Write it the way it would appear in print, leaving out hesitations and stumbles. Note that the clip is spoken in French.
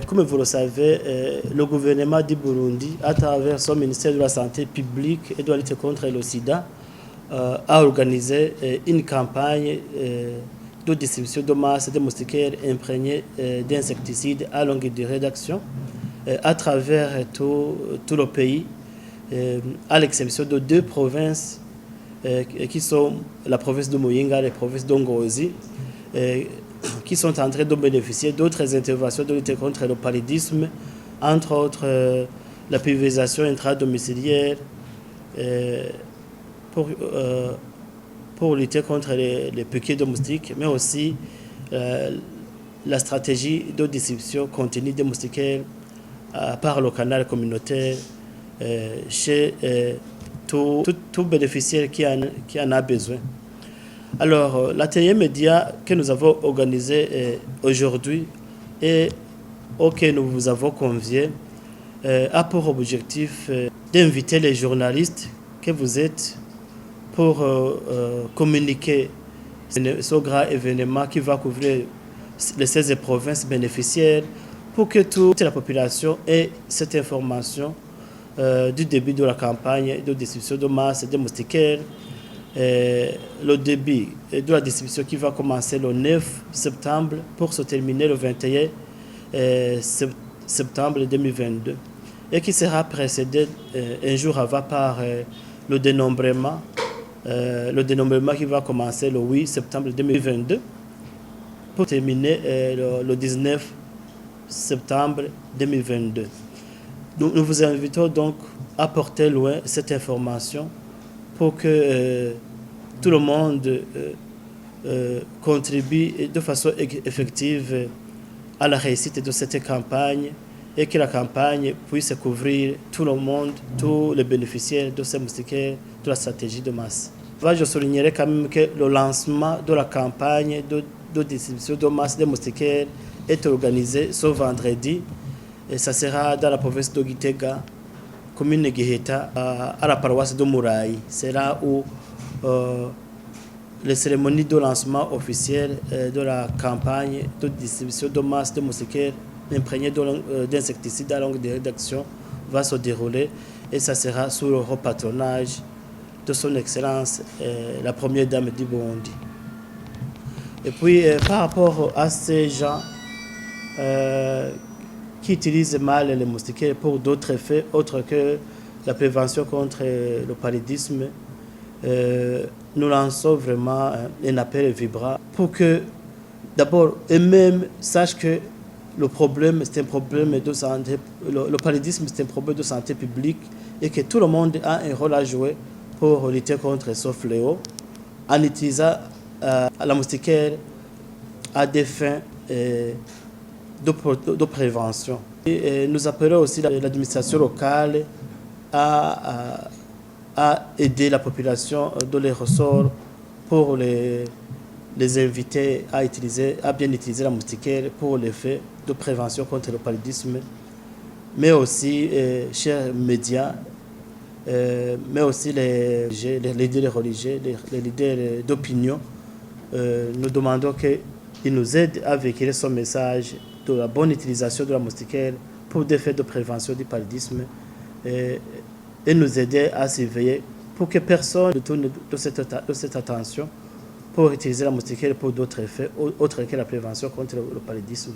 Comme vous le savez, le gouvernement du Burundi, à travers son ministère de la Santé publique et de la lutte contre le sida, a organisé une campagne de distribution de masse de moustiquaires imprégnés d'insecticides à longue durée d'action à travers tout le pays, à l'exception de 2 provinces qui sont la province de Muyinga et la province d'Ongozi, qui sont en train de bénéficier d'autres interventions de lutte contre le paludisme, entre autres la pulvérisation intradomiciliaire pour lutter contre les piqûres de moustiques, mais aussi la stratégie de distribution continue des moustiquaires par le canal communautaire chez tout bénéficiaire qui en a besoin. Alors, l'atelier média que nous avons organisé aujourd'hui et auquel nous vous avons convié a pour objectif d'inviter les journalistes que vous êtes pour communiquer ce grand événement qui va couvrir les 16 provinces bénéficiaires pour que toute la population ait cette information du début de la campagne de distribution de masse de moustiquaires. Le début de la distribution qui va commencer le 9 septembre pour se terminer le 21 septembre 2022 et qui sera précédé un jour avant par le dénombrement qui va commencer le 8 septembre 2022 pour terminer le 19 septembre 2022. Nous vous invitons donc à porter loin cette information pour que tout le monde contribue de façon effective à la réussite de cette campagne et que la campagne puisse couvrir tout le monde, tous les bénéficiaires de ces moustiquaires, de la stratégie de masse. Je soulignerai quand même que le lancement de la campagne de distribution de masse des moustiquaires est organisé ce vendredi et ça sera dans la province de Gitega, commune de Giheta, à la paroisse de Mouraï. C'est là où les cérémonies de lancement officiel de la campagne de distribution de masse de moustiquaires imprégnées d'insecticides à longue durée d'action va se dérouler et ça sera sous le haut patronage de son Excellence, la première dame du Burundi. Et puis, par rapport à ces gens qui utilisent mal les moustiquaires pour d'autres effets autres que la prévention contre le paludisme, nous lançons vraiment un appel vibrant pour que, d'abord, eux-mêmes sachent que le problème, c'est un problème de santé, le paludisme, c'est un problème de santé publique et que tout le monde a un rôle à jouer pour lutter contre ce fléau en utilisant la moustiquaire à des fins de prévention. Et nous appelons aussi l'administration locale à aider la population de les ressorts pour les inviter à bien utiliser la moustiquaire pour l'effet de prévention contre le paludisme, mais aussi, chers médias, mais aussi les leaders religieux, les leaders d'opinion. Nous demandons qu'ils nous aident à véhiculer ce message de la bonne utilisation de la moustiquaire pour des faits de prévention du paludisme et nous aider à surveiller pour que personne ne tourne de cette attention pour utiliser la moustiquaire pour d'autres effets autres que la prévention contre le paludisme.